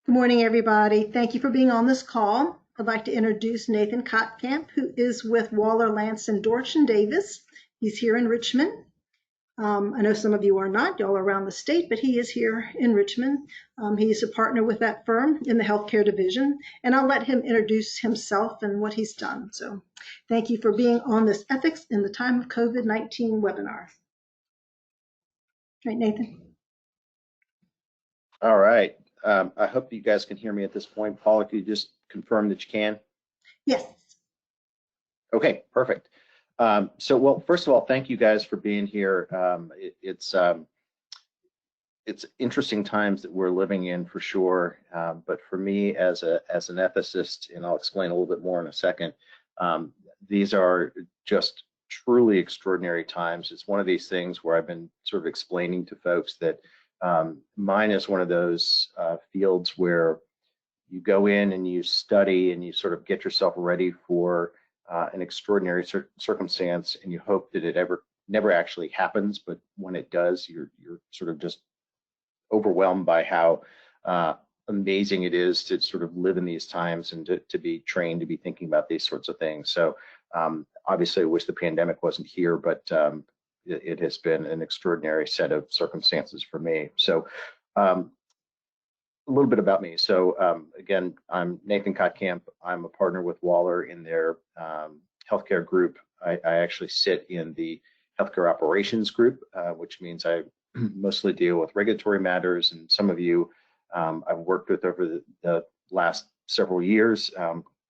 Good morning, everybody. Thank you for being on this call. I'd like to introduce Nathan Kotkamp, who is with Waller, Lance, and Dorsch and Davis. He's here in Richmond. I know some of you are not, y'all are around the state, but he is here in Richmond. He's a partner with that firm in the healthcare division, and I'll let him introduce himself and what he's done. So thank you for being on this Ethics in the Time of COVID-19 webinar. Right, Nathan? All right. I hope you guys can hear me at this point. Paula, could you just confirm that you can? Yes. Okay, perfect. Well, first of all, thank you guys for being here. It's interesting times that we're living in for sure. But for me, as an ethicist, and I'll explain a little bit more in a second, these are just truly extraordinary times. It's one of these things where I've been sort of explaining to folks that mine is one of those fields where you go in and you study and you sort of get yourself ready for an extraordinary circumstance, and you hope that it never actually happens, but when it does, you're sort of just overwhelmed by how amazing it is to sort of live in these times and to be trained to be thinking about these sorts of things. So obviously I wish the pandemic wasn't here, but it has been an extraordinary set of circumstances for me. So a little bit about me. So again, I'm Nathan Kotkamp. I'm a partner with Waller in their healthcare group. I actually sit in the healthcare operations group, which means I mostly deal with regulatory matters, and some of you I've worked with over the last several years,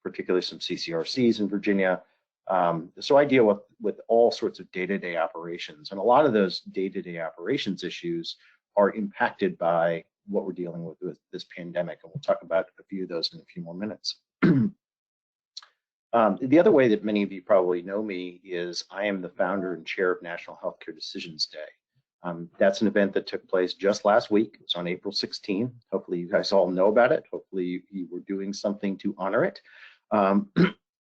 particularly some CCRCs in Virginia. So I deal with all sorts of day-to-day operations, and a lot of those day-to-day operations issues are impacted by what we're dealing with this pandemic, and we'll talk about a few of those in a few more minutes. The other way that many of you probably know me is I am the founder and chair of National Healthcare Decisions Day. That's an event that took place just last week. It was on April 16. Hopefully you guys all know about it. Hopefully you were doing something to honor it.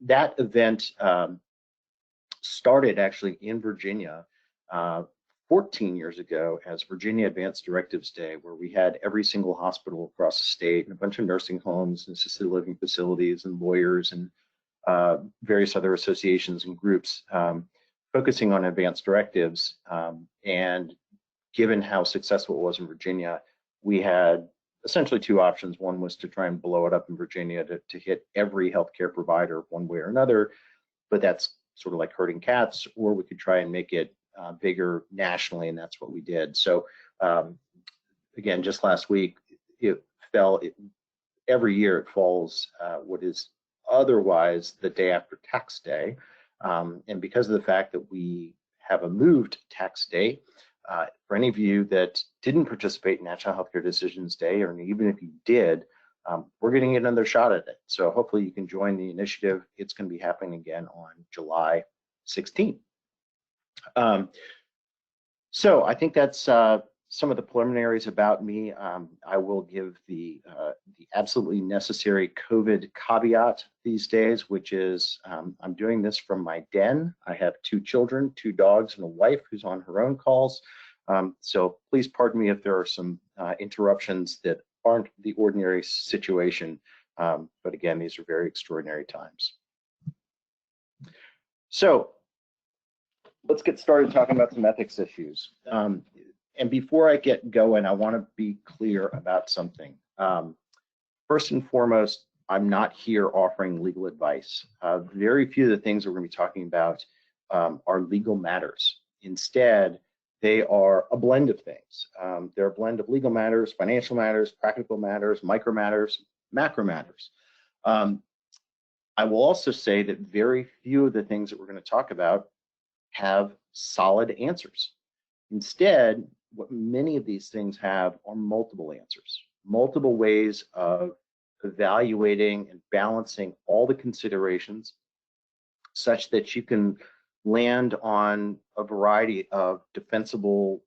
That event started actually in Virginia 14 years ago as Virginia Advanced Directives Day, where we had every single hospital across the state and a bunch of nursing homes and assisted living facilities and lawyers and various other associations and groups focusing on advanced directives. And given how successful it was in Virginia, we had essentially two options. One was to try and blow it up in Virginia to hit every healthcare provider one way or another, but that's sort of like herding cats, or we could try and make it bigger nationally, and that's what we did. So again, just last week, every year it falls what is otherwise the day after tax day. And because of the fact that we have a moved tax day, for any of you that didn't participate in National Healthcare Decisions Day, or even if you did, we're getting another shot at it. So hopefully you can join the initiative. It's going to be happening again on July 16th. So I think that's some of the preliminaries about me. I will give the absolutely necessary COVID caveat these days, which is I'm doing this from my den. I have 2 children, 2 dogs, and a wife who's on her own calls. So please pardon me if there are some interruptions that aren't the ordinary situation. But again, these are very extraordinary times. So let's get started talking about some ethics issues. And before I get going, I want to be clear about something. First and foremost, I'm not here offering legal advice. Very few of the things we're going to be talking about are legal matters. Instead, they are a blend of things. They're a blend of legal matters, financial matters, practical matters, micro matters, macro matters. I will also say that very few of the things that we're going to talk about have solid answers. Instead, what many of these things have are multiple answers, multiple ways of evaluating and balancing all the considerations such that you can land on a variety of defensible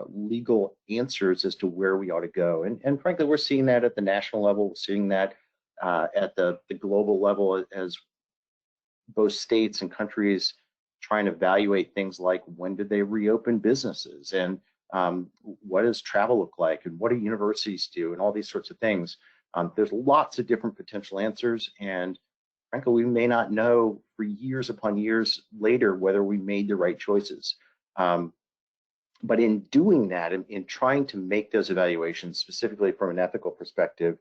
legal answers as to where we ought to go. And frankly, we're seeing that at the national level, we're seeing that at the global level as both states and countries trying to evaluate things like when did they reopen businesses, and what does travel look like, and what do universities do, and all these sorts of things. There's lots of different potential answers, and frankly, we may not know for years upon years later whether we made the right choices. But in doing that, in trying to make those evaluations, specifically from an ethical perspective,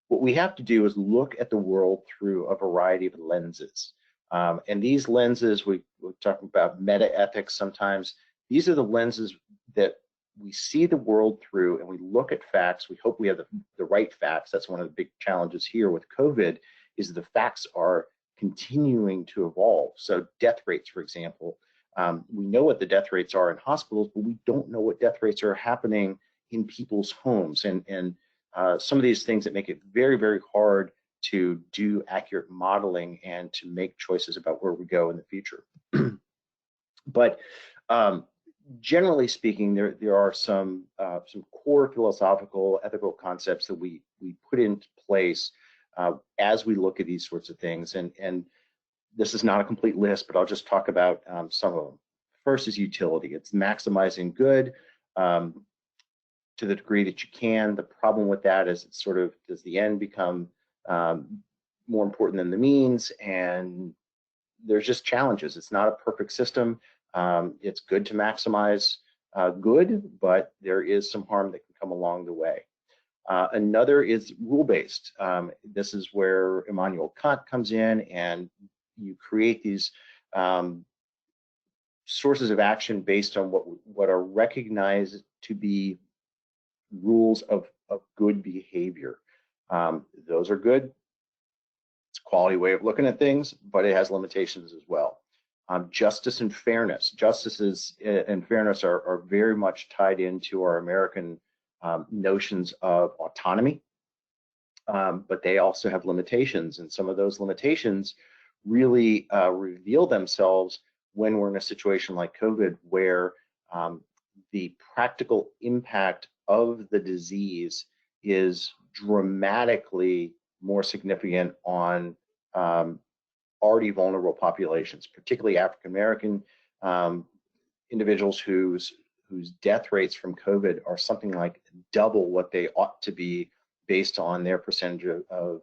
what we have to do is look at the world through a variety of lenses. And these lenses, we're talking about meta ethics sometimes, these are the lenses that we see the world through, and we look at facts. We hope we have the right facts. That's one of the big challenges here with COVID, is the facts are continuing to evolve. So death rates, for example, we know what the death rates are in hospitals, but we don't know what death rates are happening in people's homes. And some of these things that make it very, very hard to do accurate modeling and to make choices about where we go in the future. But generally speaking, there are some core philosophical, ethical concepts that we put into place as we look at these sorts of things. And this is not a complete list, but I'll just talk about some of them. First is utility. It's maximizing good to the degree that you can. The problem with that is it's sort of, does the end become more important than the means? And there's just challenges. It's not a perfect system. It's good to maximize good, but there is some harm that can come along the way. Another is rule-based. This is where Immanuel Kant comes in, and you create these sources of action based on what are recognized to be rules of good behavior. Those are good. It's a quality way of looking at things, but it has limitations as well. Justice and fairness. Justice and fairness are very much tied into our American notions of autonomy, but they also have limitations, and some of those limitations really reveal themselves when we're in a situation like COVID, where the practical impact of the disease is dramatically more significant on already vulnerable populations, particularly African American individuals whose death rates from COVID are something like double what they ought to be based on their percentage of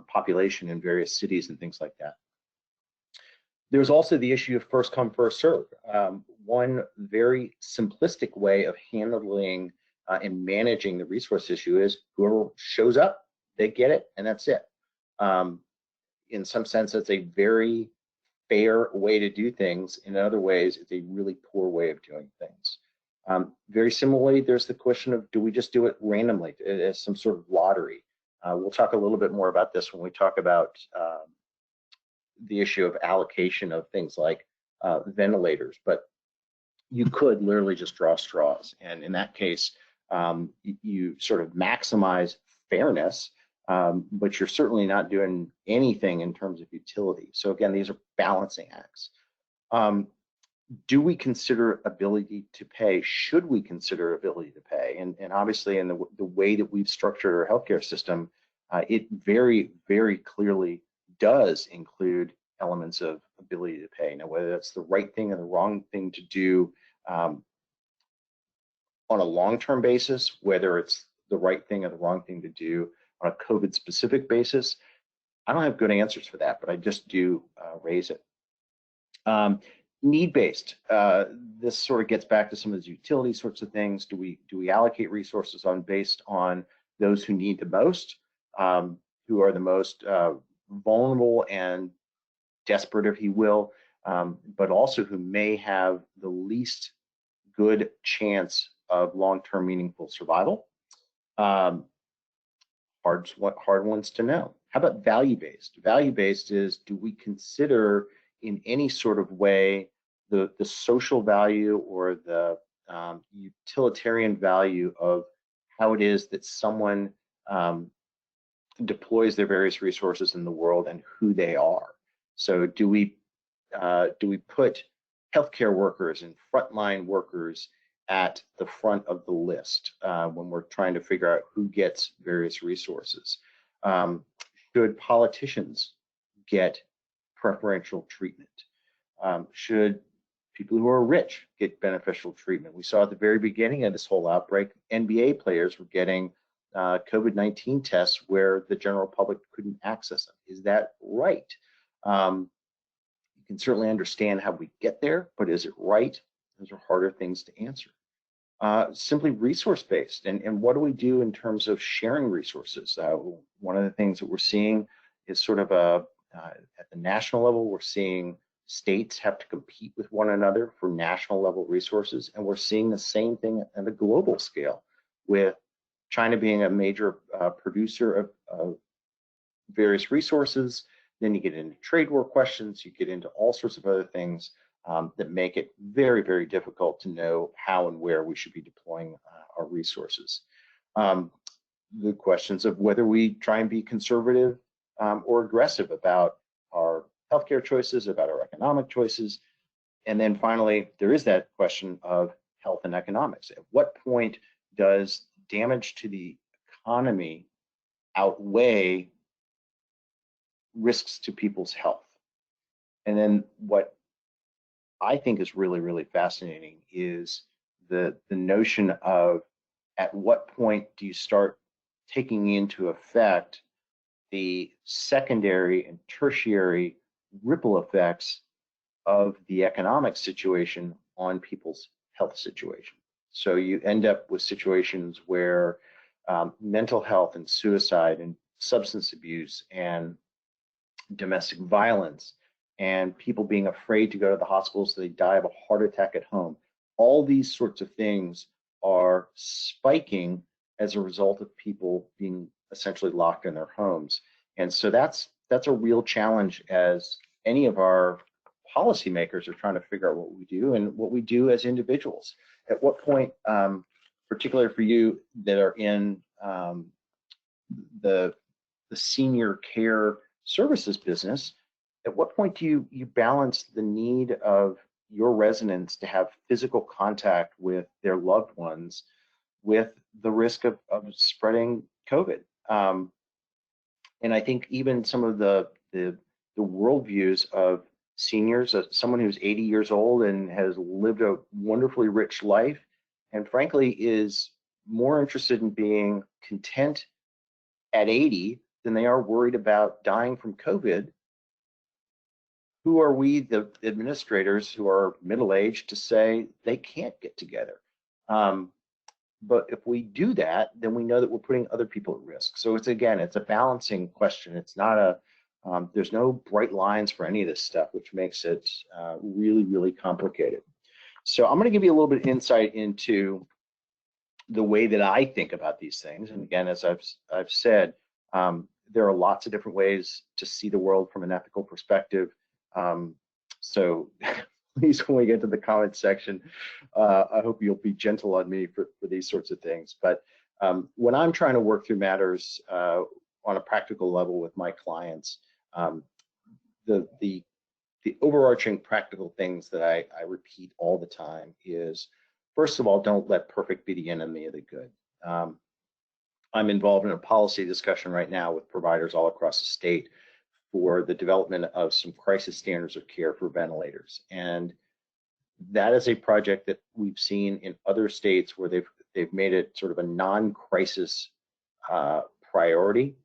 population in various cities and things like that. There's also the issue of first come, first serve. One very simplistic way of handling and managing the resource issue is whoever shows up, they get it, and that's it. In some sense, it's a very fair way to do things. In other ways, it's a really poor way of doing things. Very similarly, there's the question of, do we just do it randomly as some sort of lottery? We'll talk a little bit more about this when we talk about the issue of allocation of things like ventilators, but you could literally just draw straws. And in that case, you sort of maximize fairness, but you're certainly not doing anything in terms of utility. So again, these are balancing acts. Do we consider ability to pay? Should we consider ability to pay? And obviously, in the way that we've structured our healthcare system, it very, very clearly does include elements of ability to pay. Now, whether that's the right thing or the wrong thing to do on a long-term basis, whether it's the right thing or the wrong thing to do on a COVID-specific basis, I don't have good answers for that, but I just do raise it. Need-based. This sort of gets back to some of those utility sorts of things. Do we allocate resources based on those who need the most, who are the most vulnerable and desperate, if you will, but also who may have the least good chance of long-term meaningful survival? Hard ones to know. How about value-based? Value-based is, do we consider in any sort of way the social value or the utilitarian value of how it is that someone deploys their various resources in the world and who they are? So do we put healthcare workers and frontline workers at the front of the list when we're trying to figure out who gets various resources? Should politicians get preferential treatment? Should people who are rich get beneficial treatment? We saw at the very beginning of this whole outbreak, NBA players were getting COVID-19 tests where the general public couldn't access them. Is that right? You can certainly understand how we get there, but is it right? Those are harder things to answer. Simply resource-based, and what do we do in terms of sharing resources? One of the things that we're seeing is sort of at the national level, we're seeing states have to compete with one another for national level resources, and we're seeing the same thing at a global scale, with China being a major producer of various resources. Then you get into trade war questions, you get into all sorts of other things that make it very, very difficult to know how and where we should be deploying our resources. The questions of whether we try and be conservative or aggressive about our healthcare choices, about our economic choices. And then finally, there is that question of health and economics. At what point does damage to the economy outweigh risks to people's health? And then what I think is really, really fascinating is the notion of at what point do you start taking into effect the secondary and tertiary ripple effects of the economic situation on people's health situation. So you end up with situations where mental health and suicide and substance abuse and domestic violence and people being afraid to go to the hospital so they die of a heart attack at home. All these sorts of things are spiking as a result of people being essentially locked in their homes. And so that's a real challenge as any of our policymakers are trying to figure out what we do and what we do as individuals. At what point, particularly for you that are in the senior care services business, at what point do you balance the need of your residents to have physical contact with their loved ones with the risk of spreading COVID? And I think even some of the worldviews of seniors, someone who's 80 years old and has lived a wonderfully rich life, and frankly is more interested in being content at 80 than they are worried about dying from COVID. Who are we, the administrators who are middle-aged, to say they can't get together? But if we do that, then we know that we're putting other people at risk. So it's a balancing question. It's not there's no bright lines for any of this stuff, which makes it really, really complicated. So I'm going to give you a little bit of insight into the way that I think about these things. And again, as I've said, there are lots of different ways to see the world from an ethical perspective. So please, when we get to the comments section, I hope you'll be gentle on me for these sorts of things. But when I'm trying to work through matters on a practical level with my clients, the overarching practical things that I repeat all the time is, first of all, don't let perfect be the enemy of the good. I'm involved in a policy discussion right now with providers all across the state for the development of some crisis standards of care for ventilators. And that is a project that we've seen in other states where they've made it sort of a non-crisis priority.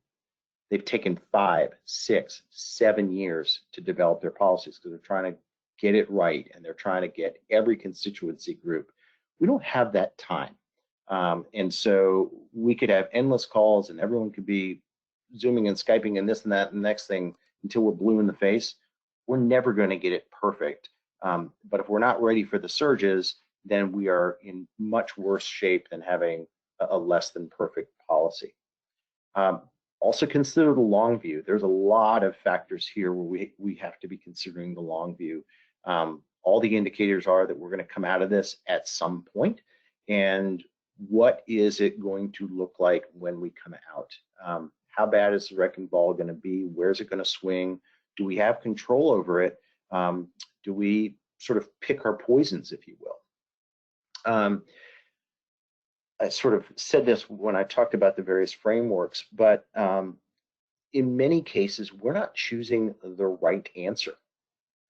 They've taken 5, 6, 7 years to develop their policies because they're trying to get it right and they're trying to get every constituency group. We don't have that time. And so we could have endless calls and everyone could be Zooming and Skyping and this and that and the next thing until we're blue in the face. We're never going to get it perfect. But if we're not ready for the surges, then we are in much worse shape than having a less than perfect policy. Also consider the long view. There's a lot of factors here where we have to be considering the long view. All the indicators are that we're going to come out of this at some point. And what is it going to look like when we come out? How bad is the wrecking ball going to be? Where's it going to swing? Do we have control over it? Do we sort of pick our poisons, if you will? I sort of said this when I talked about the various frameworks, but in many cases, we're not choosing the right answer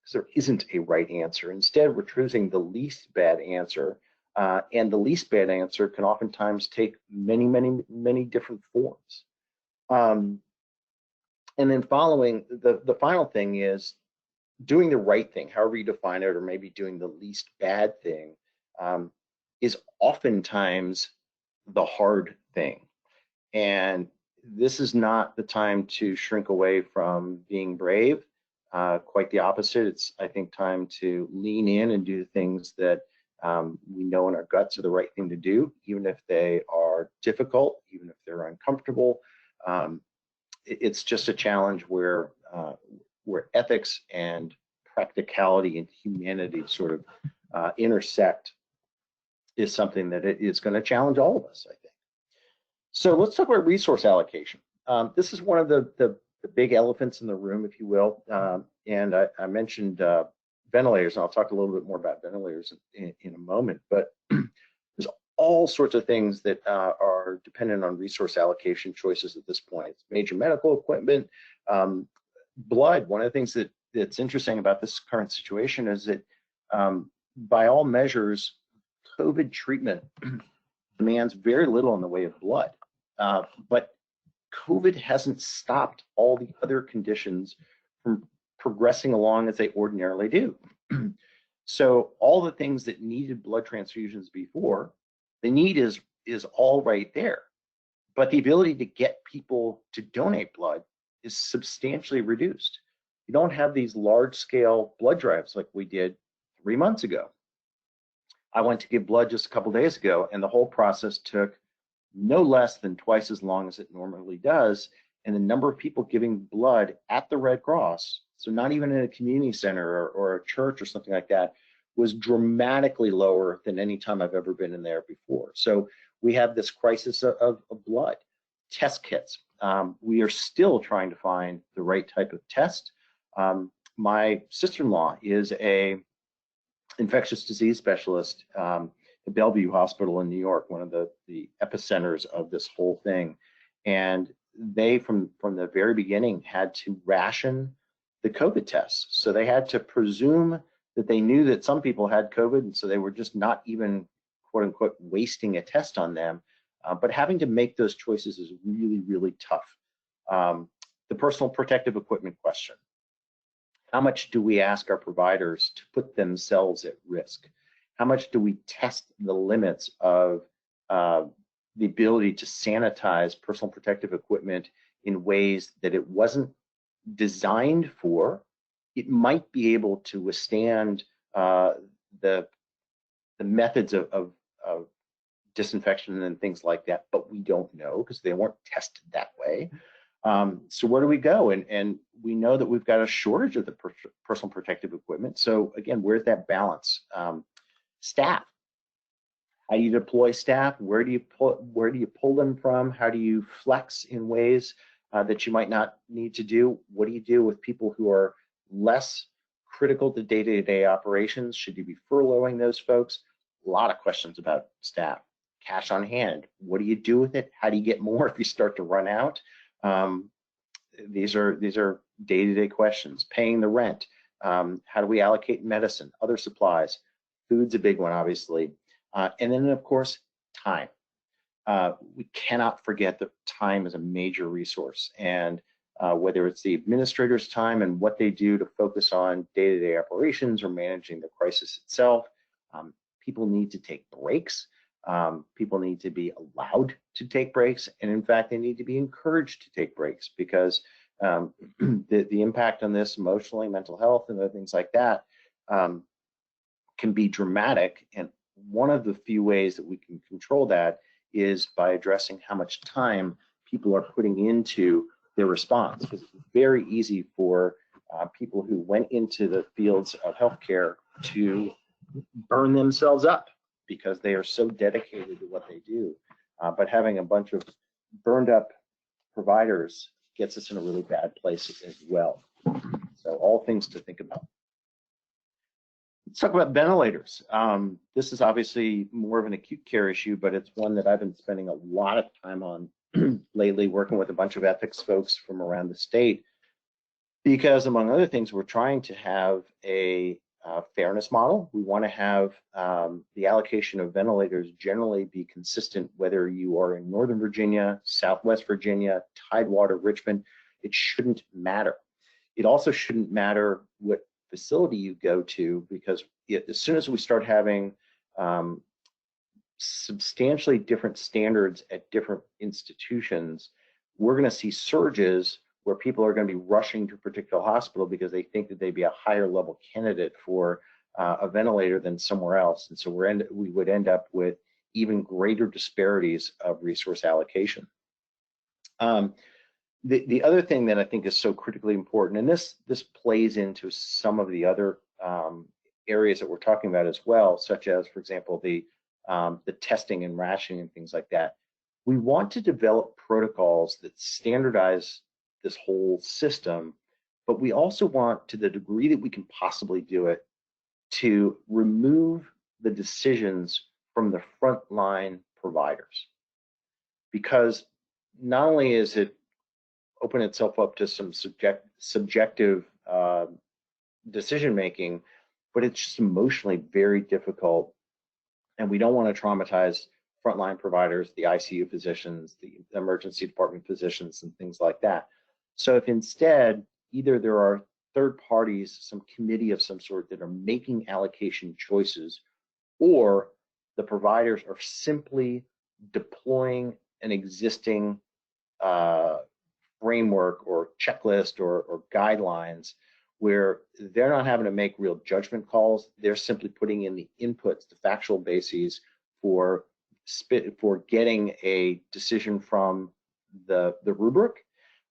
because there isn't a right answer. Instead, we're choosing the least bad answer and the least bad answer can oftentimes take many different forms. And then following, the final thing is doing the right thing, however you define it, or maybe doing the least bad thing, is oftentimes the hard thing. And this is not the time to shrink away from being brave. Quite the opposite. It's, I think, time to lean in and do things that we know in our guts are the right thing to do, even if they are difficult, even if they're uncomfortable. It's just a challenge where ethics and practicality and humanity sort of intersect, is something that it is going to challenge all of us, I think. So let's talk about resource allocation. This is one of the big elephants in the room, if you will. And I mentioned ventilators, and I'll talk a little bit more about ventilators in a moment. But there's all sorts of things that are dependent on resource allocation choices at this point. It's major medical equipment, blood. One of the things that's interesting about this current situation is that by all measures, COVID treatment demands very little in the way of blood. But COVID hasn't stopped all the other conditions from progressing along as they ordinarily do. So all the things that needed blood transfusions before, the need is all right there. But the ability to get people to donate blood is substantially reduced. You don't have these large-scale blood drives like we did 3 months ago. I went to give blood just a couple days ago, and the whole process took no less than twice as long as it normally does. And the number of people giving blood at the Red Cross, so not even in a community center or a church or something like that, was dramatically lower than any time I've ever been in there before. So we have this crisis of blood. Test kits. We are still trying to find the right type of test. My sister-in-law is a infectious disease specialist at Bellevue Hospital in New York, one of the epicenters of this whole thing. And they, from the very beginning, had to ration the COVID tests. So they had to presume that they knew that some people had COVID, and so they were just not even, quote unquote, wasting a test on them. But having to make those choices is really, really tough. The personal protective equipment question. How much do we ask our providers to put themselves at risk? How much do we test the limits of the ability to sanitize personal protective equipment in ways that it wasn't designed for? It might be able to withstand the methods of disinfection and things like that, but we don't know because they weren't tested that way. So where do we go? And we know that we've got a shortage of the personal protective equipment. So again, where's that balance? Staff. How do you deploy staff? Where do you pull them from? How do you flex in ways that you might not need to do? What do you do with people who are less critical to day-to-day operations? Should you be furloughing those folks? A lot of questions about staff. Cash on hand. What do you do with it? How do you get more if you start to run out? These are day-to-day questions. Paying the rent. How do we allocate medicine, other supplies? Food's a big one, obviously. And then, of course, time. We cannot forget that time is a major resource. And whether it's the administrator's time and what they do to focus on day-to-day operations or managing the crisis itself, people need to take breaks. People need to be allowed to take breaks. And in fact, they need to be encouraged to take breaks because the impact on this emotionally, mental health, and other things like that can be dramatic. And one of the few ways that we can control that is by addressing how much time people are putting into their response. Because it's very easy for people who went into the fields of healthcare to burn themselves up because they are so dedicated to what they do. But having a bunch of burned up providers gets us in a really bad place as well. So all things to think about. Let's talk about ventilators. This is obviously more of an acute care issue, but it's one that I've been spending a lot of time on lately, working with a bunch of ethics folks from around the state, because among other things, we're trying to have a fairness model. We want to have the allocation of ventilators generally be consistent, whether you are in Northern Virginia, Southwest Virginia, Tidewater, Richmond. It shouldn't matter. It also shouldn't matter what facility you go to, because as soon as we start having substantially different standards at different institutions, we're going to see surges where people are going to be rushing to a particular hospital because they think that they'd be a higher level candidate for a ventilator than somewhere else. And so we would end up with even greater disparities of resource allocation. The other thing that I think is so critically important, and this plays into some of the other areas that we're talking about as well, such as, for example, the testing and rationing and things like that. We want to develop protocols that standardize this whole system, but we also want, to the degree that we can possibly do it, to remove the decisions from the frontline providers. Because not only is it open itself up to some subjective decision making, but it's just emotionally very difficult, and we don't want to traumatize frontline providers, the ICU physicians, the emergency department physicians, and things like that. So if instead, either there are third parties, some committee of some sort that are making allocation choices, or the providers are simply deploying an existing framework or checklist or guidelines where they're not having to make real judgment calls, they're simply putting in the inputs, the factual bases for getting a decision from the rubric.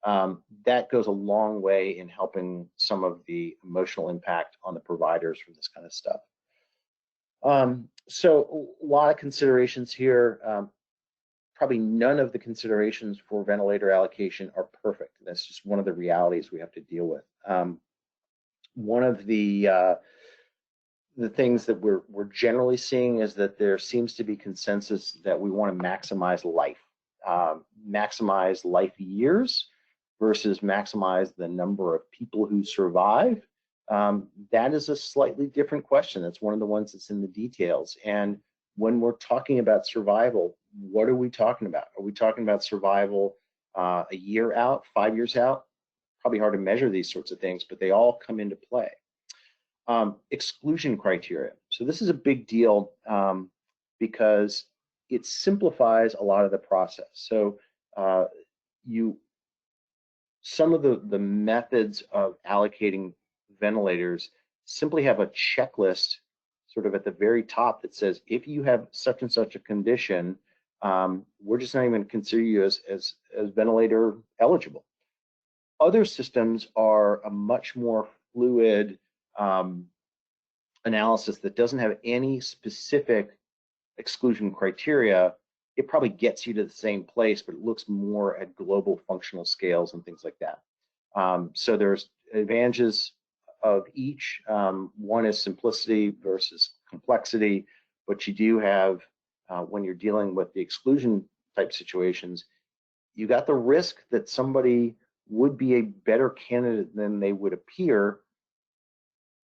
That goes a long way in helping some of the emotional impact on the providers from this kind of stuff. So a lot of considerations here. Probably none of the considerations for ventilator allocation are perfect. That's just one of the realities we have to deal with. One of the things that we're generally seeing is that there seems to be consensus that we want to maximize life years versus maximize the number of people who survive. That is a slightly different question. That's one of the ones that's in the details. And when we're talking about survival, what are we talking about? Are we talking about survival a year out, 5 years out? Probably hard to measure these sorts of things, but they all come into play. Exclusion criteria. So this is a big deal because it simplifies a lot of the process. So some of the methods of allocating ventilators simply have a checklist sort of at the very top that says, if you have such and such a condition, we're just not even going to consider you as ventilator eligible. Other systems are a much more fluid analysis that doesn't have any specific exclusion criteria. It probably gets you to the same place, but it looks more at global functional scales and things like that. So there's advantages of each. One is simplicity versus complexity, but you do have, when you're dealing with the exclusion type situations, you got the risk that somebody would be a better candidate than they would appear,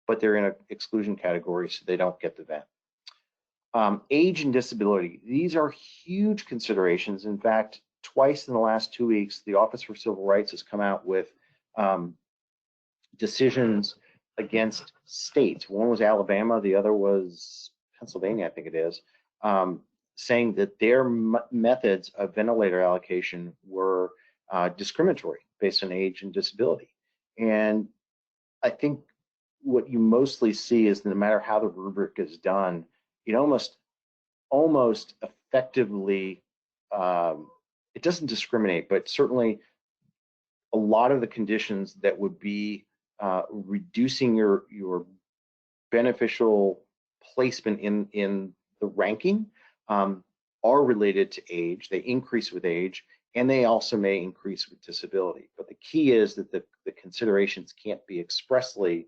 but they're in an exclusion category, so they don't get the vent. Age and disability, these are huge considerations. In fact, twice in the last 2 weeks, the Office for Civil Rights has come out with decisions against states. One was Alabama, the other was Pennsylvania, I think it is, saying that their methods of ventilator allocation were discriminatory based on age and disability. And I think what you mostly see is no matter how the rubric is done, it almost effectively, it doesn't discriminate, but certainly a lot of the conditions that would be reducing your beneficial placement in the ranking are related to age. They increase with age, and they also may increase with disability. But the key is that the considerations can't be expressly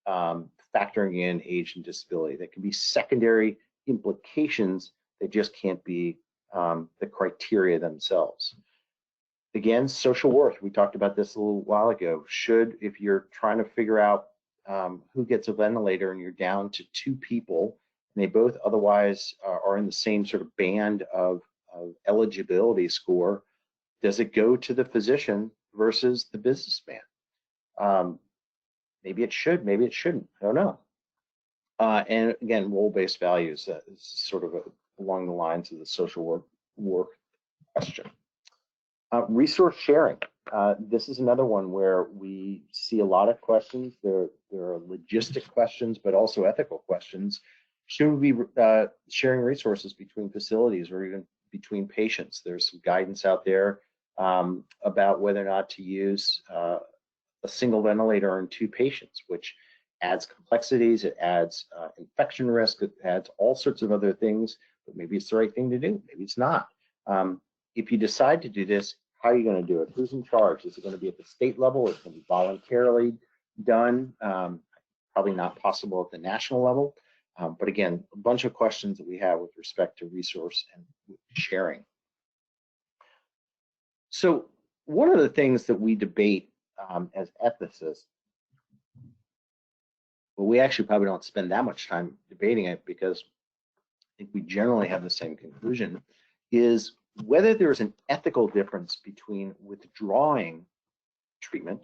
factoring in age and disability. There can be secondary implications. They just can't be the criteria themselves. Again, social worth. We talked about this a little while ago. If you're trying to figure out who gets a ventilator and you're down to 2 people, and they both otherwise are in the same sort of band of eligibility score, does it go to the physician versus the businessman? Maybe it should, maybe it shouldn't. I don't know. And again, role-based values is sort of along the lines of the social work question. Resource sharing. This is another one where we see a lot of questions. There are logistic questions, but also ethical questions. Should we be sharing resources between facilities or even between patients? There's some guidance out there about whether or not to use a single ventilator on 2 patients, which adds complexities, it adds infection risk, it adds all sorts of other things, but maybe it's the right thing to do, maybe it's not. If you decide to do this, how are you going to do it? Who's in charge? Is it going to be at the state level? Is it going to be voluntarily done? Probably not possible at the national level. But again, a bunch of questions that we have with respect to resource and sharing. So one of the things that we debate as ethicists, well, we actually probably don't spend that much time debating it because I think we generally have the same conclusion, is whether there's an ethical difference between withdrawing treatment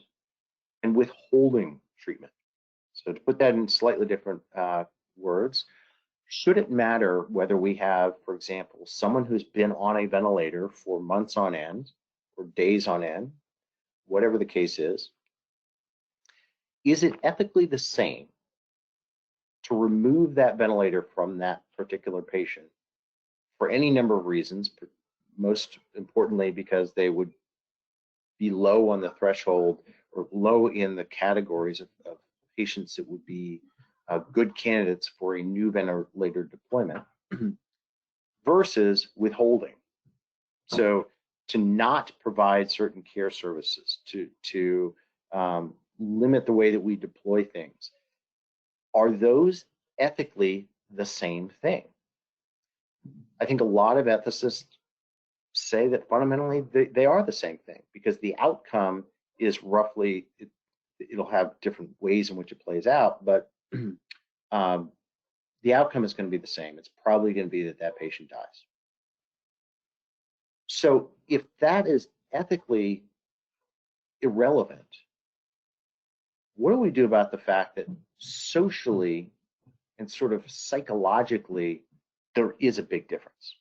and withholding treatment. So to put that in slightly different words, should it matter whether we have, for example, someone who's been on a ventilator for months on end or days on end, whatever the case is it ethically the same to remove that ventilator from that particular patient for any number of reasons, most importantly because they would be low on the threshold or low in the categories of patients that would be good candidates for a new ventilator deployment versus withholding? So to not provide certain care services, to limit the way that we deploy things, are those ethically the same thing? I think a lot of ethicists say that fundamentally they are the same thing, because the outcome is roughly, it'll have different ways in which it plays out, but the outcome is going to be the same. It's probably going to be that that patient dies. So if that is ethically irrelevant, what do we do about the fact that socially and sort of psychologically there is a big difference?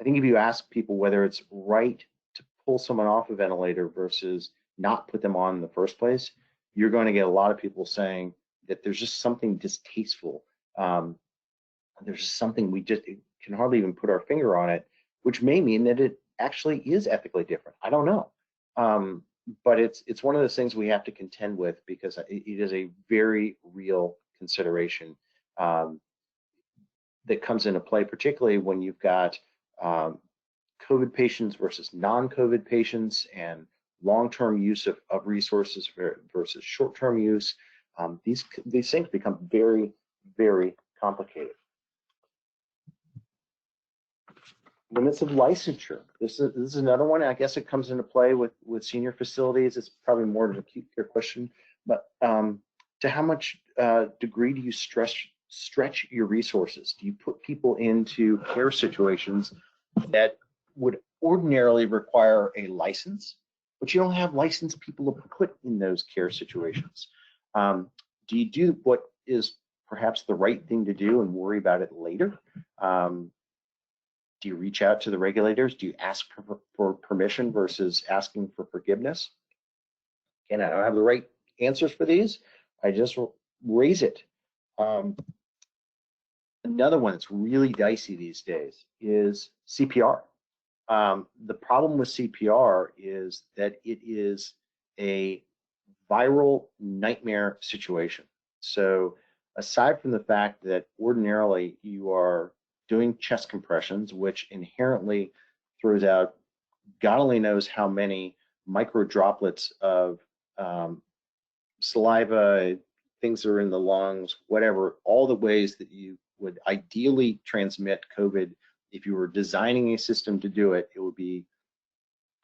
I think if you ask people whether it's right to pull someone off a ventilator versus not put them on in the first place, you're going to get a lot of people saying that there's just something distasteful. There's just something we just can hardly even put our finger on it, which may mean that it actually is ethically different. I don't know. But it's one of those things we have to contend with, because it is a very real consideration that comes into play, particularly when you've got COVID patients versus non-COVID patients and long-term use of resources versus short-term use. These things become very, very complicated. Limits of licensure. This is another one. I guess it comes into play with senior facilities. It's probably more of an acute care question, but to how much degree do you stretch your resources? Do you put people into care situations that would ordinarily require a license, but you don't have licensed people to put in those care situations? Do you do what is perhaps the right thing to do and worry about it later? Do you reach out to the regulators? Do you ask for permission versus asking for forgiveness? And I don't have the right answers for these. I just raise it. Another one that's really dicey these days is CPR. The problem with CPR is that it is a viral nightmare situation. So aside from the fact that ordinarily you are doing chest compressions, which inherently throws out God only knows how many micro droplets of saliva, things that are in the lungs, whatever, all the ways that you would ideally transmit COVID. If you were designing a system to do it, it would be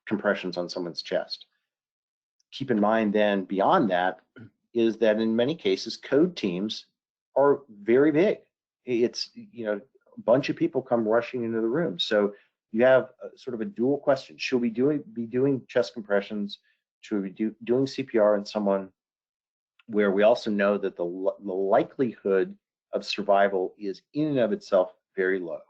compressions on someone's chest. Keep in mind then, beyond that, is that in many cases, code teams are very big. It's, a bunch of people come rushing into the room. So you have sort of a dual question. Should we be doing chest compressions? Should we be doing CPR in someone where we also know that the likelihood of survival is in and of itself very low?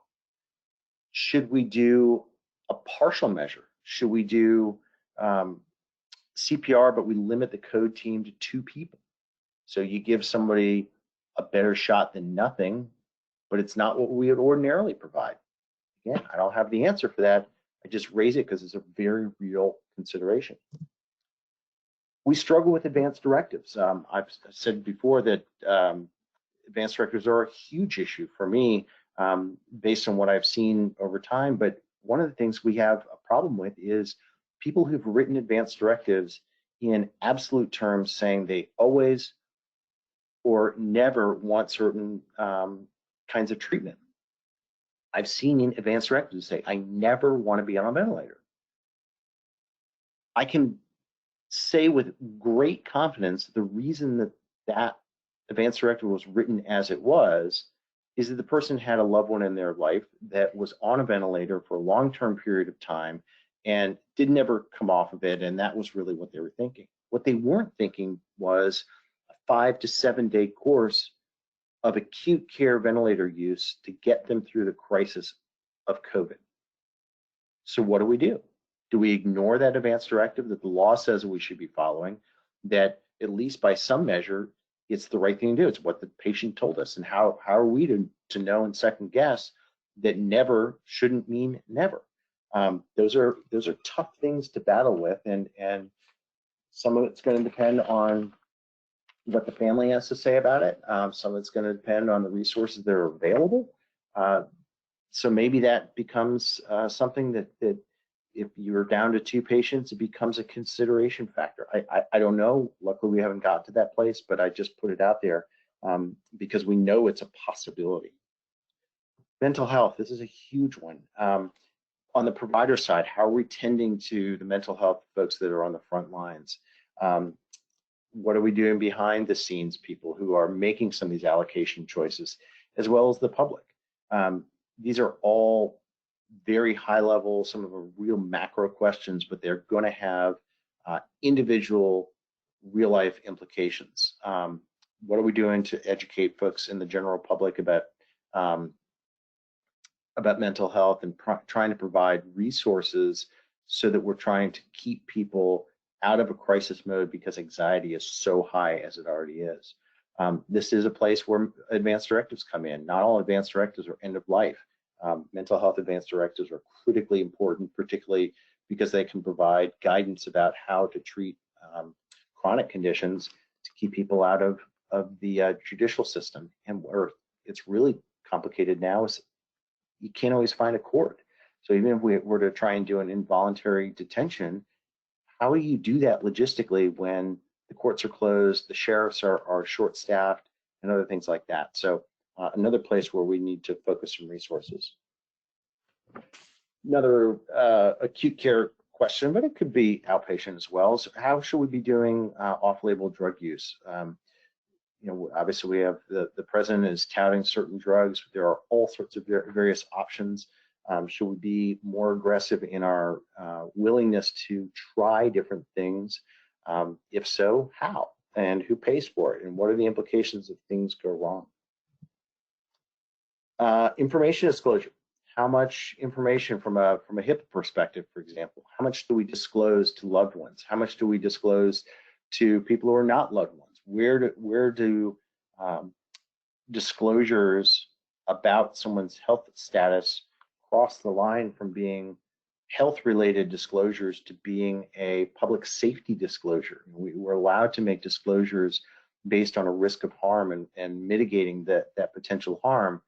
Should we do a partial measure? Should we do CPR, but we limit the code team to 2 people? So you give somebody a better shot than nothing, but it's not what we would ordinarily provide. Again, I don't have the answer for that. I just raise it because it's a very real consideration. We struggle with advanced directives. I've said before that advanced directives are a huge issue for me based on what I've seen over time. But one of the things we have a problem with is people who've written advanced directives in absolute terms saying they always or never want certain kinds of treatment. I've seen in advanced directives say, I never want to be on a ventilator. I can say with great confidence the reason that that advanced directive was written as it was is that the person had a loved one in their life that was on a ventilator for a long-term period of time and didn't ever come off of it, and that was really what they were thinking. What they weren't thinking was a 5 to 7 day course of acute care ventilator use to get them through the crisis of COVID. So what do? Do we ignore that advanced directive that the law says we should be following, that at least by some measure, it's the right thing to do? It's what the patient told us. And how are we to know and second guess that never shouldn't mean never? Those are tough things to battle with, and some of it's going to depend on what the family has to say about it. Some of it's going to depend on the resources that are available. So maybe that becomes something that if you're down to 2 patients, it becomes a consideration factor. I don't know. Luckily, we haven't got to that place, but I just put it out there because we know it's a possibility. Mental health, this is a huge one. On the provider side, how are we tending to the mental health folks that are on the front lines? What are we doing behind the scenes, people who are making some of these allocation choices, as well as the public? These are all very high level, some of them real macro questions, but they're going to have individual real life implications. What are we doing to educate folks in the general public about mental health and trying to provide resources so that we're trying to keep people out of a crisis mode because anxiety is so high as it already is. This is a place where advanced directives come in. Not all advanced directives are end of life. Mental health advanced directives are critically important, particularly because they can provide guidance about how to treat chronic conditions to keep people out of the judicial system. And where it's really complicated now is you can't always find a court. So even if we were to try and do an involuntary detention, how do you do that logistically when the courts are closed, the sheriffs are short-staffed, and other things like that? So another place where we need to focus some resources. Another acute care question, but it could be outpatient as well. So how should we be doing off-label drug use? Obviously we have the president is touting certain drugs. There are all sorts of various options. Should we be more aggressive in our willingness to try different things? If so, how? And who pays for it? And what are the implications if things go wrong? Information disclosure. How much information from a HIPAA perspective, for example? How much do we disclose to loved ones? How much do we disclose to people who are not loved ones? Where do disclosures about someone's health status cross the line from being health-related disclosures to being a public safety disclosure? We're allowed to make disclosures based on a risk of harm and mitigating that potential harm.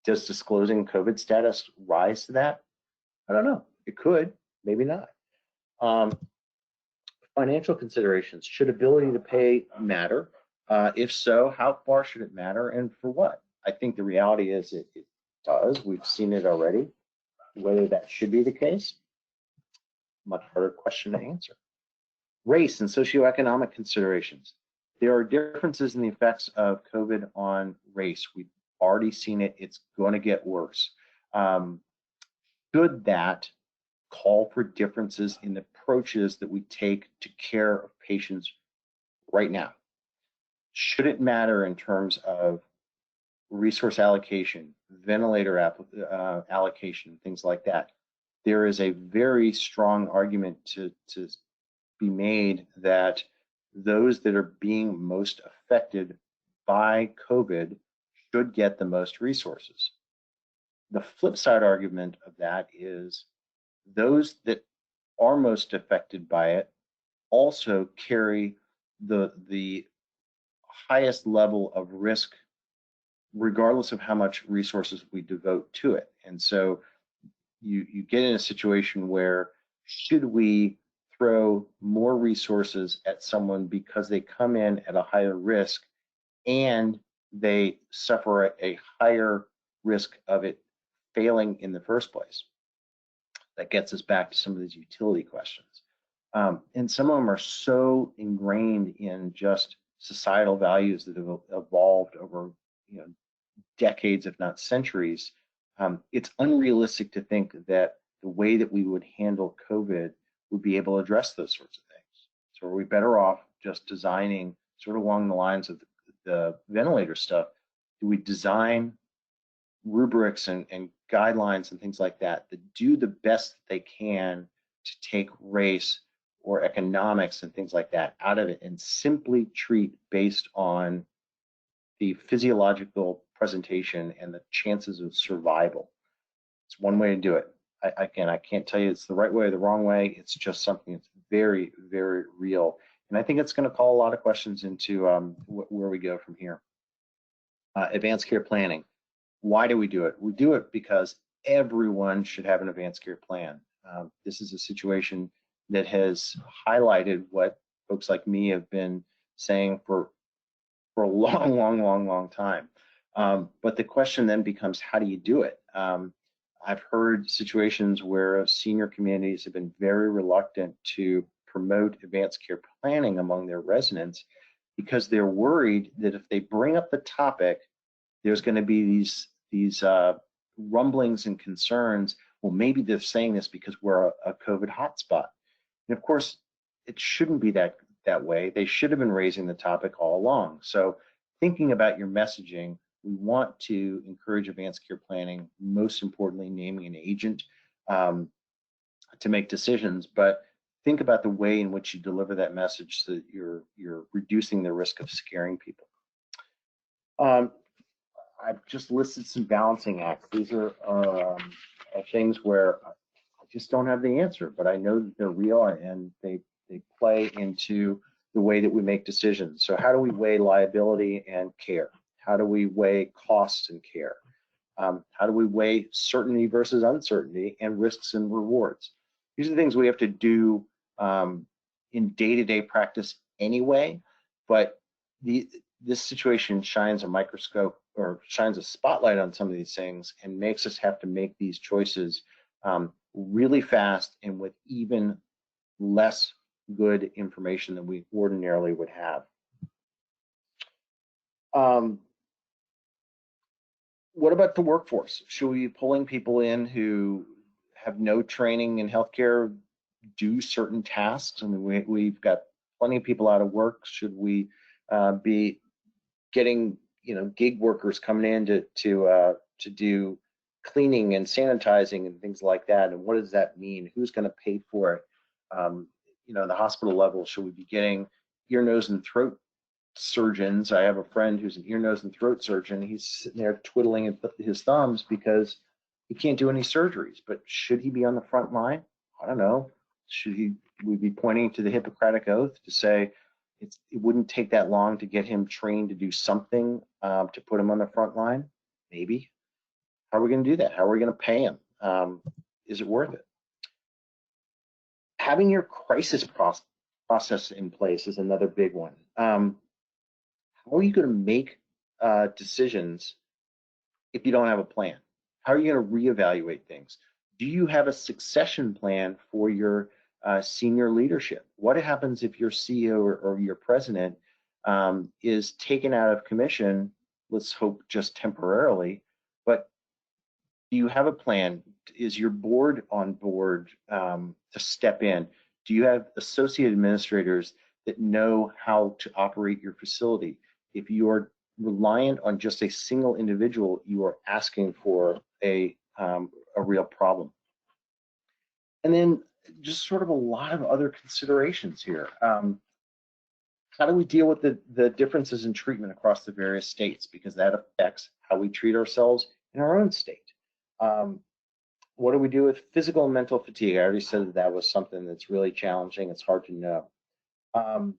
Does disclosing COVID status rise to that? I don't know. It could, maybe not. Financial considerations. Should ability to pay matter? If so, how far should it matter and for what? I think the reality is it does. We've seen it already. Whether that should be the case, much harder question to answer. Race and socioeconomic considerations. There are differences in the effects of COVID on race. We've already seen it. It's going to get worse. Should that call for differences in the approaches that we take to care of patients right now? Should it matter in terms of resource allocation, ventilator allocation, things like that? There is a very strong argument to be made that those that are being most affected by COVID should get the most resources. The flip side argument of that is those that are most affected by it also carry the highest level of risk, regardless of how much resources we devote to it. And so you get in a situation where, should we throw more resources at someone because they come in at a higher risk and they suffer a higher risk of it failing in the first place? That gets us back to some of these utility questions. And some of them are so ingrained in just societal values that have evolved over decades, if not centuries. It's unrealistic to think that the way that we would handle COVID would be able to address those sorts of things. So are we better off just designing sort of along the lines of the ventilator stuff? Do we design rubrics and guidelines and things like that that do the best that they can to take race or economics and things like that out of it and simply treat based on the physiological presentation and the chances of survival? It's one way to do it. Again, I can't tell you it's the right way or the wrong way. It's just something that's very, very real. And I think it's going to call a lot of questions into where we go from here. Advanced care planning. Why do we do it? We do it because everyone should have an advanced care plan. This is a situation that has highlighted what folks like me have been saying for a long time. But the question then becomes, how do you do it? I've heard situations where senior communities have been very reluctant to promote advanced care planning among their residents because they're worried that if they bring up the topic, there's going to be these rumblings and concerns. Well, maybe they're saying this because we're a COVID hotspot. And of course, it shouldn't be that way. They should have been raising the topic all along. So thinking about your messaging, we want to encourage advanced care planning, most importantly, naming an agent to make decisions, but think about the way in which you deliver that message so that you're reducing the risk of scaring people. I've just listed some balancing acts. These are things where I just don't have the answer, but I know that they're real and they play into the way that we make decisions. So how do we weigh liability and care? How do we weigh costs and care? How do we weigh certainty versus uncertainty and risks and rewards? These are things we have to do in day-to-day practice anyway, but this situation shines a microscope or shines a spotlight on some of these things and makes us have to make these choices really fast and with even less good information than we ordinarily would have. What about the workforce? Should we be pulling people in who have no training in healthcare, do certain tasks? I mean, we've got plenty of people out of work. Should we be getting gig workers coming in to do cleaning and sanitizing and things like that? And what does that mean? Who's going to pay for it? The hospital level, should we be getting ear, nose, and throat surgeons? I have a friend who's an ear, nose, and throat surgeon. He's sitting there twiddling his thumbs because he can't do any surgeries. But should he be on the front line? I don't know. Should we be pointing to the Hippocratic Oath to say it wouldn't take that long to get him trained to do something to put him on the front line? Maybe. How are we going to do that? How are we going to pay him? Is it worth it? Having your crisis process in place is another big one. How are you going to make decisions if you don't have a plan? How are you going to reevaluate things? Do you have a succession plan for your senior leadership? What happens if your CEO or your president is taken out of commission, let's hope just temporarily, but do you have a plan? Is your board on board to step in? Do you have associate administrators that know how to operate your facility? If you are reliant on just a single individual, you are asking for a real problem. And then just sort of a lot of other considerations here. How do we deal with the differences in treatment across the various states? Because that affects how we treat ourselves in our own state. What do we do with physical and mental fatigue? I already said that was something that's really challenging. It's hard to know. How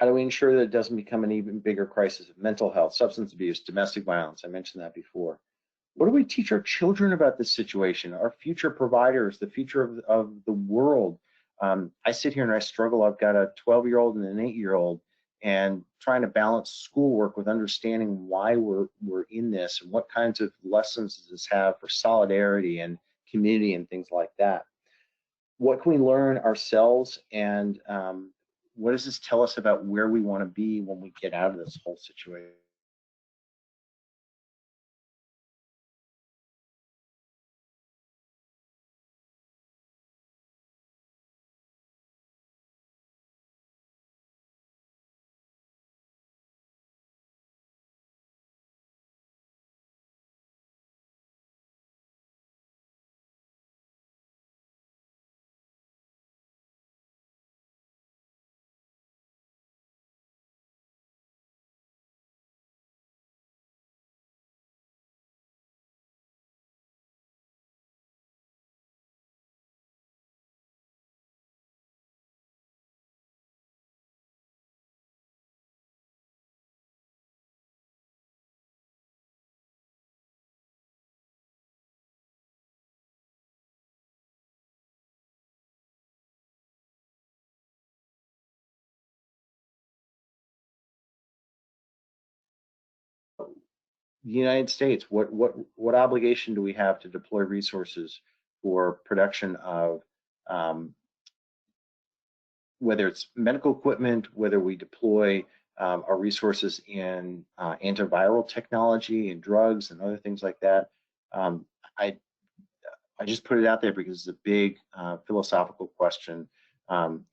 do we ensure that it doesn't become an even bigger crisis of mental health, substance abuse, domestic violence? I mentioned that before. What do we teach our children about this situation, our future providers, the future of the world? I sit here and I struggle. I've got a 12-year-old and an 8-year-old, and trying to balance schoolwork with understanding why we're in this and what kinds of lessons does this have for solidarity and community and things like that. What can we learn ourselves, and what does this tell us about where we want to be when we get out of this whole situation? The United States, what obligation do we have to deploy resources for production of whether it's medical equipment, whether we deploy our resources in antiviral technology and drugs and other things like that? I just put it out there because it's a big philosophical question.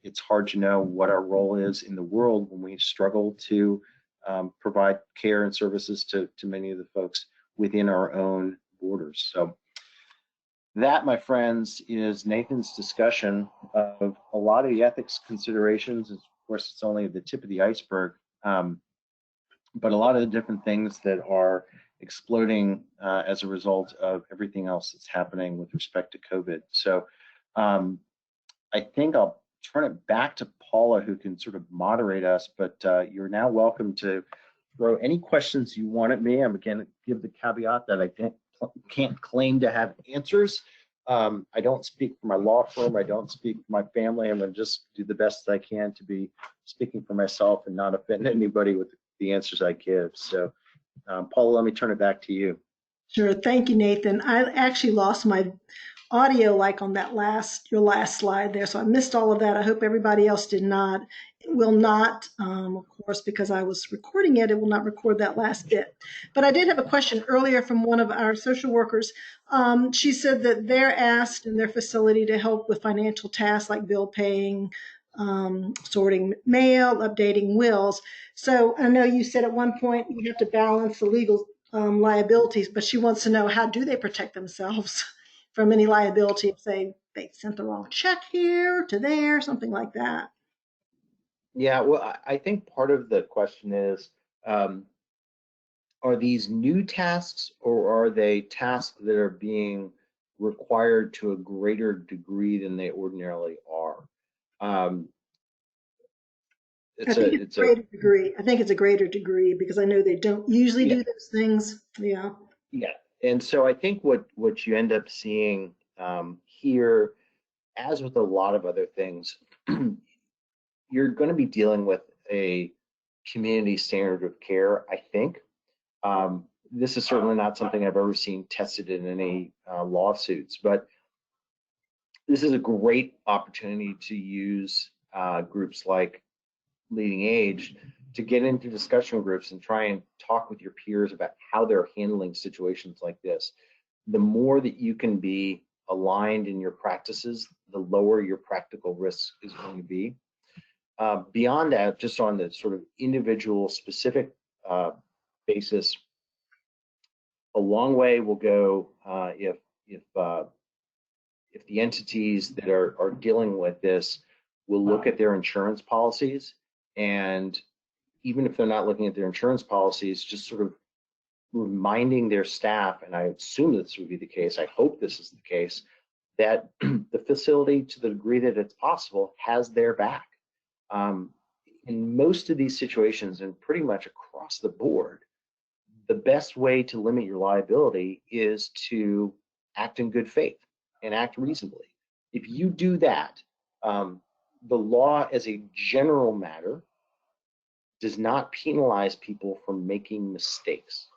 It's hard to know what our role is in the world when we struggle to provide care and services to many of the folks within our own borders. So that, my friends, is Nathan's discussion of a lot of the ethics considerations. Of course, it's only the tip of the iceberg, but a lot of the different things that are exploding as a result of everything else that's happening with respect to COVID. So I think I'll turn it back to Paula, who can sort of moderate us, but you're now welcome to throw any questions you want at me. I'm going to give the caveat that I can't claim to have answers. I don't speak for my law firm. I don't speak for my family. I'm going to just do the best that I can to be speaking for myself and not offend anybody with the answers I give. So Paula, let me turn it back to you. Sure. Thank you, Nathan. I actually lost my audio like on that your last slide there. So I missed all of that. I hope everybody else did not. It will not, of course, because I was recording it, it will not record that last bit. But I did have a question earlier from one of our social workers. She said that they're asked in their facility to help with financial tasks like bill paying, sorting mail, updating wills. So I know you said at one point you have to balance the legal liabilities, but she wants to know, how do they protect themselves from any liability if they sent the wrong check here to there, something like that? Yeah, well, I think part of the question is, are these new tasks, or are they tasks that are being required to a greater degree than they ordinarily are? I think it's a greater degree. I think it's a greater degree because I know they don't usually do those things. Yeah. Yeah, and so I think what you end up seeing here, as with a lot of other things, you're going to be dealing with a community standard of care, I think. This is certainly not something I've ever seen tested in any lawsuits, but this is a great opportunity to use groups like leading age, to get into discussion groups and try and talk with your peers about how they're handling situations like this. The more that you can be aligned in your practices, the lower your practical risk is going to be. Beyond that, just on the sort of individual specific basis, a long way will go if the entities that are dealing with this will look at their insurance policies, and even if they're not looking at their insurance policies, just sort of reminding their staff, and I assume this would be the case, I hope this is the case, that the facility, to the degree that it's possible, has their back. In most of these situations, and pretty much across the board, the best way to limit your liability is to act in good faith and act reasonably. If you do that, the law as a general matter does not penalize people for making mistakes.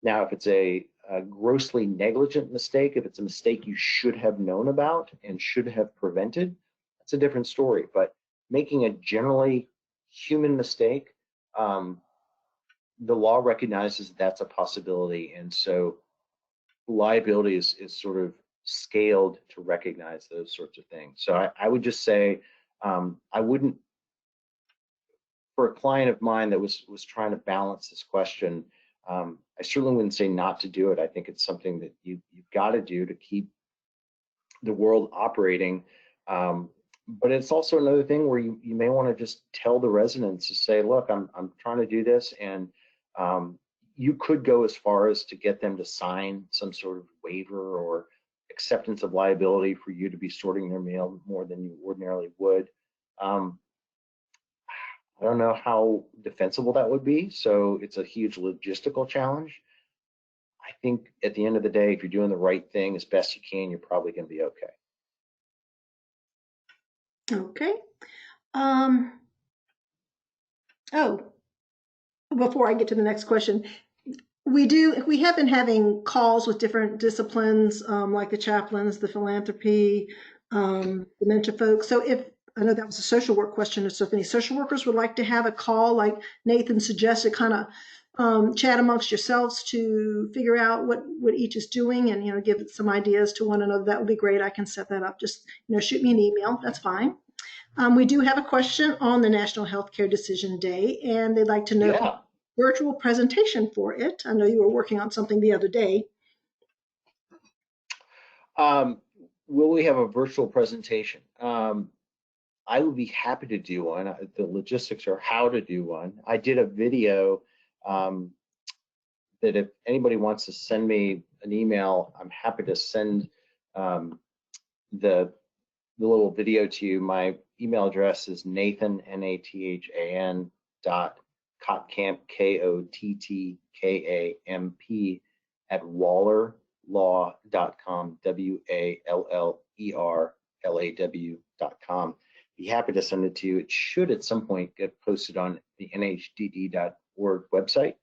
Now, if it's a grossly negligent mistake, if it's a mistake you should have known about and should have prevented, that's a different story. But making a generally human mistake, the law recognizes that's a possibility, and so liability is sort of scaled to recognize those sorts of things. So I would just say, I wouldn't, for a client of mine that was trying to balance this question, I certainly wouldn't say not to do it. I think it's something that you've got to do to keep the world operating. But it's also another thing where you may want to just tell the residents to say, look, I'm trying to do this, and you could go as far as to get them to sign some sort of waiver or acceptance of liability for you to be sorting their mail more than you ordinarily would. I don't know how defensible that would be, so it's a huge logistical challenge. I think at the end of the day, if you're doing the right thing as best you can, you're probably going to be okay. Okay. Oh, before I get to the next question, we have been having calls with different disciplines, like the chaplains, the philanthropy, dementia folks. So if, I know that was a social work question, so if any social workers would like to have a call, like Nathan suggested, kind of chat amongst yourselves to figure out what each is doing, and give some ideas to one another, that would be great. I can set that up. Just shoot me an email. That's fine. We do have a question on the National Healthcare Decision Day, and they'd like to know if you have a virtual presentation for it. I know you were working on something the other day. Will we have a virtual presentation? I would be happy to do one. The logistics are how to do one. I did a video that if anybody wants to send me an email, I'm happy to send the little video to you. My email address is Nathan, Nathan, Kottkamp, Kottkamp, @wallerlaw.com, WALLERLAW.com. Be happy to send it to you. It should at some point get posted on the nhdd.org website.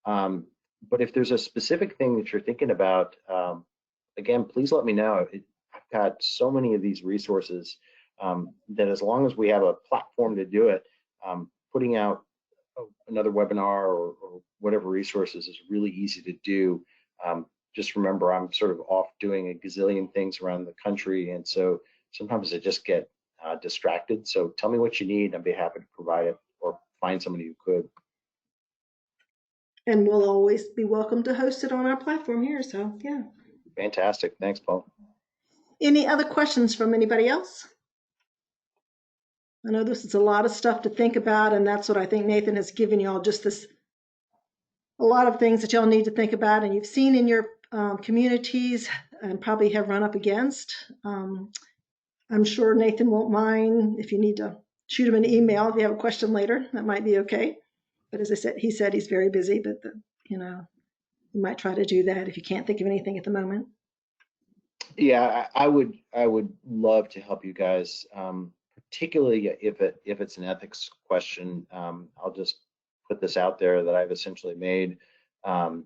But if there's a specific thing that you're thinking about, again, please let me know. I've got so many of these resources that as long as we have a platform to do it, putting out another webinar or whatever resources is really easy to do. Just remember, I'm sort of off doing a gazillion things around the country, and so sometimes I just get distracted. So tell me what you need, I'd be happy to provide it or find somebody who could. And we'll always be welcome to host it on our platform here, so yeah. Fantastic, thanks, Paul. Any other questions from anybody else? I know this is a lot of stuff to think about, and that's what I think Nathan has given y'all, just this, a lot of things that y'all need to think about, and you've seen in your communities and probably have run up against. I'm sure Nathan won't mind if you need to shoot him an email if you have a question later. That might be okay. But as I said, he said he's very busy, but you might try to do that if you can't think of anything at the moment. Yeah, I would love to help you guys, particularly if it's an ethics question. I'll just put this out there that I've essentially made a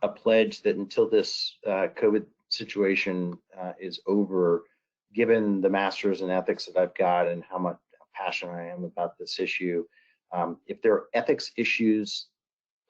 pledge that until this COVID situation is over, given the master's in ethics that I've got and how passionate I am about this issue. If there are ethics issues,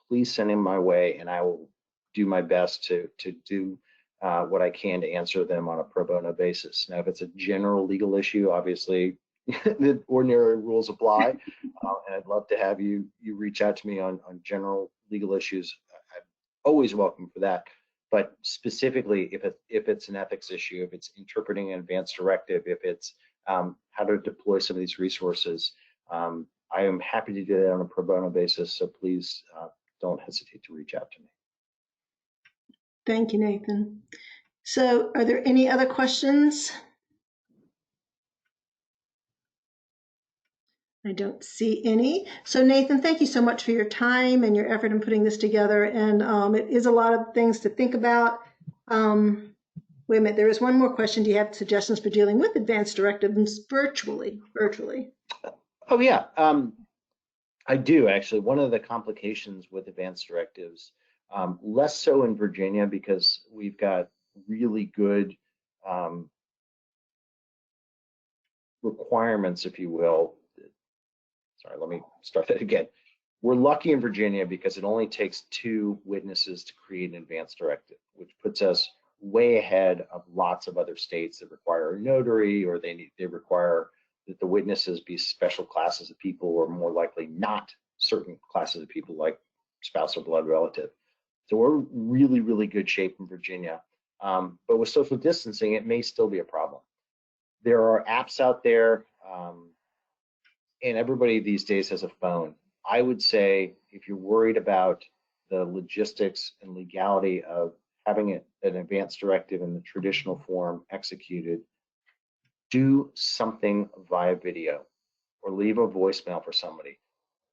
please send them my way, and I will do my best to do what I can to answer them on a pro bono basis. Now, if it's a general legal issue, obviously the ordinary rules apply, and I'd love to have you reach out to me on general legal issues. I'm always welcome for that. But specifically, if it's an ethics issue, if it's interpreting an advanced directive, if it's how to deploy some of these resources, I am happy to do that on a pro bono basis. So please don't hesitate to reach out to me. Thank you, Nathan. So are there any other questions? I don't see any. So Nathan, thank you so much for your time and your effort in putting this together. And it is a lot of things to think about. Wait a minute, there is one more question. Do you have suggestions for dealing with advanced directives virtually? Oh yeah, I do actually. One of the complications with advanced directives, less so in Virginia because we've got really good requirements, if you will. Sorry, let me start that again. We're lucky in Virginia because it only takes 2 witnesses to create an advanced directive, which puts us way ahead of lots of other states that require a notary, or they require that the witnesses be special classes of people, or more likely not certain classes of people like spouse or blood relative. So we're really, really good shape in Virginia. But with social distancing, it may still be a problem. There are apps out there, and everybody these days has a phone. I would say if you're worried about the logistics and legality of having an advanced directive in the traditional form executed, do something via video or leave a voicemail for somebody.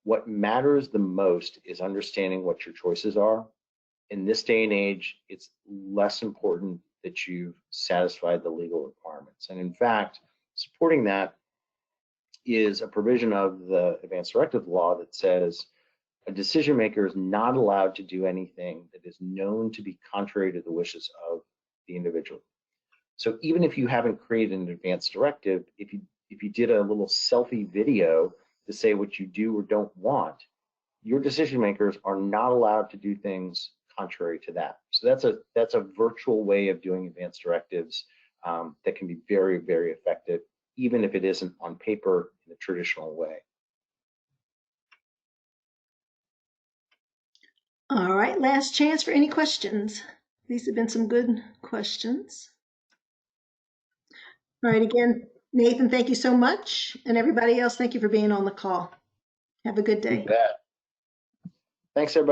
What matters the most is understanding what your choices are. In this day and age, it's less important that you've satisfied the legal requirements. And in fact, supporting that is a provision of the advanced directive law that says a decision maker is not allowed to do anything that is known to be contrary to the wishes of the individual. So even if you haven't created an advanced directive, if you did a little selfie video to say what you do or don't want, your decision makers are not allowed to do things contrary to that. So that's a virtual way of doing advanced directives that can be very, very effective, even if it isn't on paper in the traditional way. All right, last chance for any questions. These have been some good questions. All right, again, Nathan, thank you so much. And everybody else, thank you for being on the call. Have a good day. You bet. Thanks, everybody.